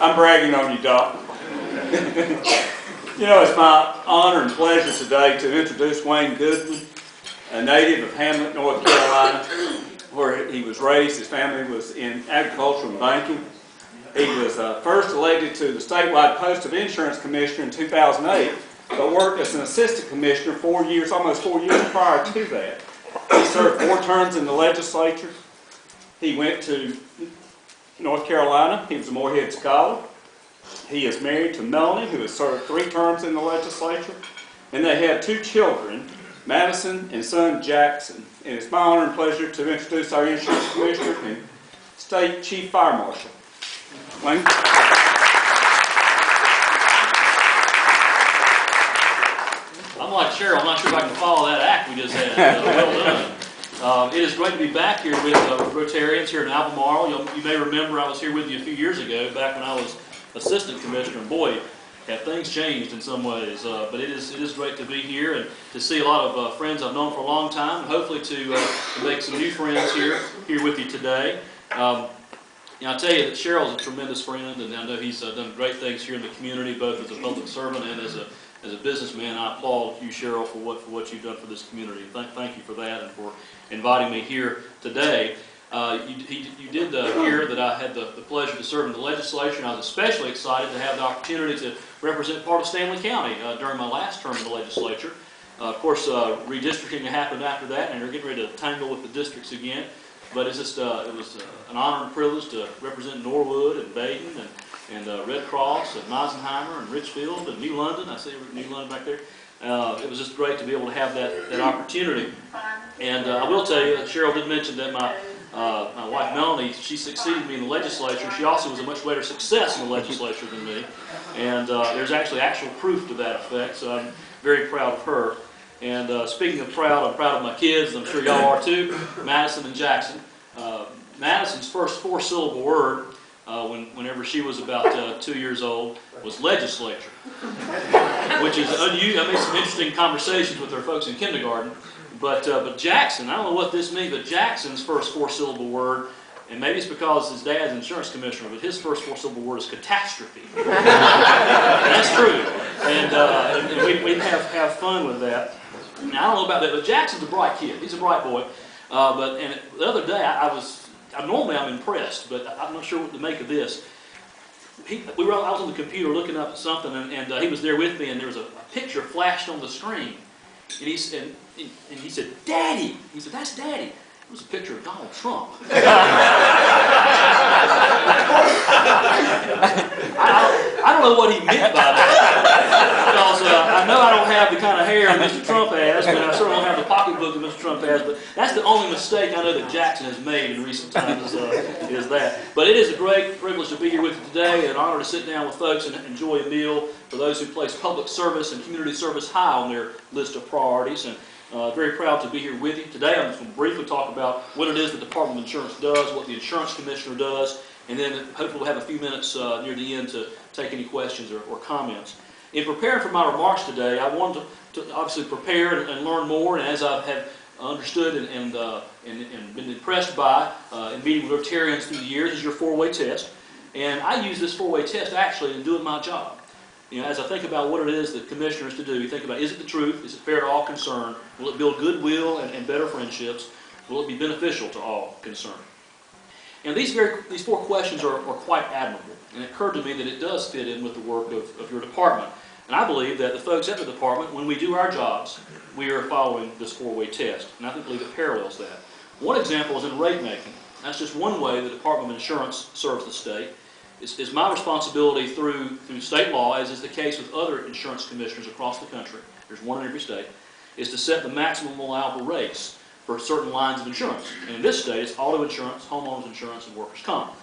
I'm bragging on you, Doc. You know, it's my honor and pleasure today to introduce Wayne Goodwin, a native of Hamlet, North Carolina, where he was raised. His family was in agriculture and banking. He was first elected to the statewide post of insurance commissioner in 2008, but worked as an assistant commissioner 4 years, almost 4 years prior to that. He served 4 terms in the legislature. He went to North Carolina. He was a Morehead Scholar. He is married to Melanie, who has served 3 terms in the legislature. And they have 2 children, Madison and son Jackson. And it's my honor and pleasure to introduce our insurance commissioner and state chief fire marshal. Wayne. I'm like Cheryl, I'm not sure if I can follow that act we just had. Well done. It is great to be back here with Rotarians here in Albemarle. You may remember I was here with you a few years ago, back when I was assistant commissioner, and boy, have things changed in some ways. But it is great to be here and to see a lot of friends I've known for a long time, and hopefully to make some new friends here with you today. I'll tell you that Cheryl's a tremendous friend, and I know he's done great things here in the community, both as a public servant and as a businessman. I applaud you, Cheryl, for what you've done for this community. Thank you for that and for inviting me here today. You did hear that I had the pleasure to serve in the legislature, and I was especially excited to have the opportunity to represent part of Stanly County during my last term in the legislature. Of course, redistricting happened after that, and you're getting ready to tangle with the districts again. But it's just, it was an honor and privilege to represent Norwood and Baden and Red Cross and Meisenheimer and Richfield and New London. I see New London back there. It was just great to be able to have that opportunity. And I will tell you, Cheryl did mention that my wife Melanie, she succeeded me in the legislature. She also was a much greater success in the legislature than me. And there's actually actual proof to that effect, so I'm very proud of her. And speaking of proud, I'm proud of my kids, I'm sure y'all are too, Madison and Jackson. Madison's first 4-syllable word, whenever she was about 2 years old, was legislature, which is unusual. I made some interesting conversations with her folks in kindergarten. But Jackson, I don't know what this means, but Jackson's first 4-syllable word, and maybe it's because his dad's insurance commissioner, but his first 4-syllable word is catastrophe. That's true. And we have fun with that. Now, I don't know about that, but Jackson's a bright kid. He's a bright boy. And the other day, normally I'm impressed, but I'm not sure what to make of this. I was on the computer looking up something, and he was there with me, and there was a picture flashed on the screen. And he said, "Daddy." He said, "That's Daddy." It was a picture of Donald Trump. I don't know what he meant by that, because I know I don't have the kind of hair that Mr. Trump has, but I certainly don't have the pocketbook that Mr. Trump has, but that's the only mistake I know that Jackson has made in recent times is that. But it is a great privilege to be here with you today, and an honor to sit down with folks and enjoy a meal for those who place public service and community service high on their list of priorities. And very proud to be here with you. Today I'm just going to briefly talk about what it is the Department of Insurance does, what the Insurance Commissioner does, and then hopefully we'll have a few minutes near the end to take any questions or comments. In preparing for my remarks today, I wanted to obviously prepare and learn more, and as I have understood and been impressed by in meeting with Rotarians through the years, is your 4-way test. And I use this 4-way test actually in doing my job. You know, as I think about what it is that commissioners to do, you think about, is it the truth? Is it fair to all concerned? Will it build goodwill and better friendships? Will it be beneficial to all concerned? And these 4 questions are quite admirable. And it occurred to me that it does fit in with the work of your department. And I believe that the folks at the department, when we do our jobs, we are following this 4-way test. And I believe it parallels that. One example is in rate making. That's just one way the Department of Insurance serves the state. It's my responsibility through state law, as is the case with other insurance commissioners across the country, there's one in every state, is to set the maximum allowable rates for certain lines of insurance. And in this state, it's auto insurance, homeowners insurance, and workers' comp.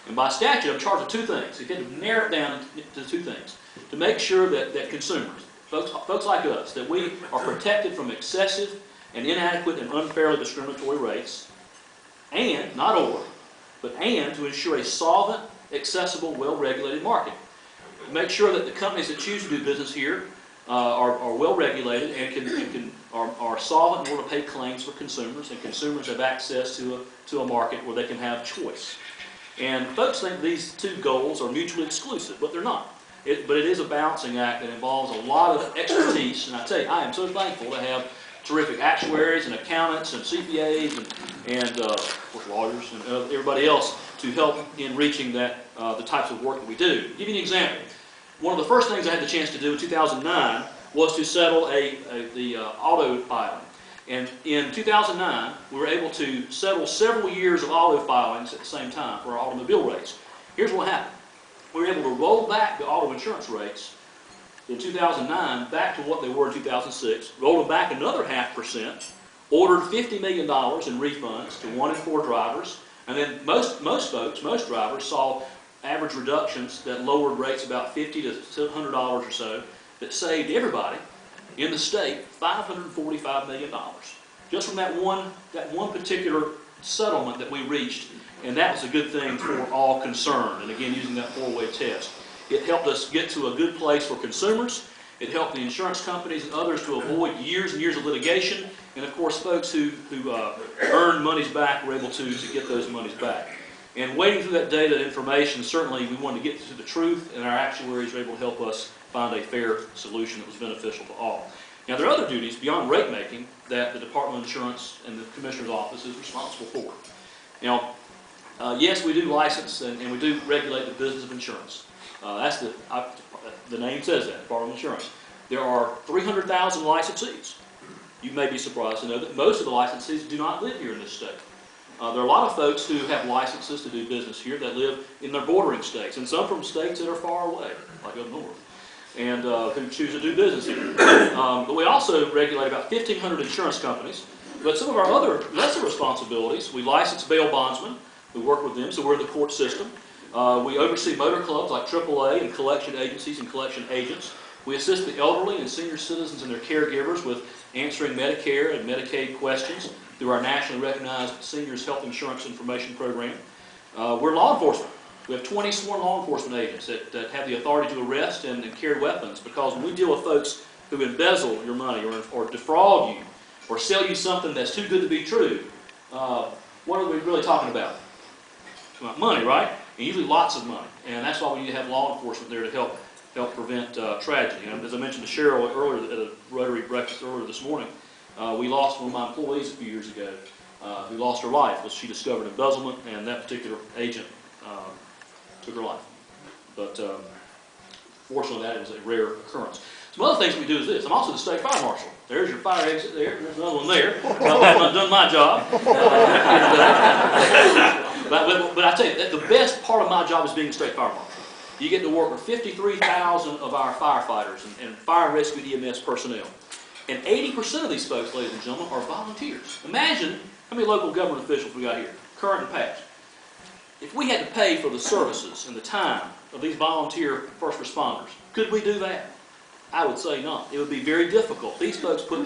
And by statute, I'm charged with 2 things. You have to narrow it down to 2 things. To make sure that consumers, folks like us, that we are protected from excessive and inadequate and unfairly discriminatory rates, and, not or, but and to ensure a solvent, accessible, well-regulated market. Make sure that the companies that choose to do business here are well-regulated and are solvent in order to pay claims for consumers, and consumers have access to a market where they can have choice. And folks think these two goals are mutually exclusive, but they're not. But it is a balancing act that involves a lot of expertise, and I tell you, I am so thankful to have terrific actuaries and accountants and CPAs and of course lawyers and everybody else to help in reaching that the types of work that we do. To give you an example, one of the first things I had the chance to do in 2009 was to settle the auto filing. And in 2009, we were able to settle several years of auto filings at the same time for our automobile rates. Here's what happened. We were able to roll back the auto insurance rates in 2009 back to what they were in 2006, rolled them back another 0.5%, ordered $50 million in refunds to 1 in 4 drivers, and then most drivers saw average reductions that lowered rates about $50 to $100 or so, that saved everybody in the state $545 million. Just from that one particular settlement that we reached, and that was a good thing for all concerned. And again, using that 4-way test. It helped us get to a good place for consumers. It helped the insurance companies and others to avoid years and years of litigation. And of course, folks who earned monies back were able to get those monies back. And wading through that data and information, certainly we wanted to get to the truth, and our actuaries were able to help us find a fair solution that was beneficial to all. Now, there are other duties beyond rate making that the Department of Insurance and the Commissioner's Office is responsible for. Now, yes, we do license and we do regulate the business of insurance. The name says that, Department of Insurance. There are 300,000 licensees. You may be surprised to know that most of the licensees do not live here in this state. There are a lot of folks who have licenses to do business here that live in their bordering states, and some from states that are far away, like up north, and who choose to do business here. But we also regulate about 1,500 insurance companies. But some of our other lesser responsibilities, we license bail bondsmen. We work with them, so we're in the court system. We oversee motor clubs like AAA and collection agencies and collection agents. We assist the elderly and senior citizens and their caregivers with answering Medicare and Medicaid questions through our nationally recognized Seniors Health Insurance Information Program. We're law enforcement. We have 20 sworn law enforcement agents that have the authority to arrest and carry weapons, because when we deal with folks who embezzle your money or defraud you or sell you something that's too good to be true, what are we really talking about? About money, right? And usually lots of money. And that's why we need to have law enforcement there to help prevent tragedy. And as I mentioned to Cheryl earlier at a Rotary breakfast earlier this morning, we lost one of my employees a few years ago who lost her life because she discovered embezzlement, and that particular agent took her life. But fortunately, that was a rare occurrence. Some other things we do is this. I'm also the state fire marshal. There's your fire exit there. There's another one there. I've not done my job. But I tell you, the best part of my job is being a state fire marshal. You get to work with 53,000 of our firefighters and fire and rescue EMS personnel. And 80% of these folks, ladies and gentlemen, are volunteers. Imagine how many local government officials we got here, current and past. If we had to pay for the services and the time of these volunteer first responders, could we do that? I would say not. It would be very difficult. These folks put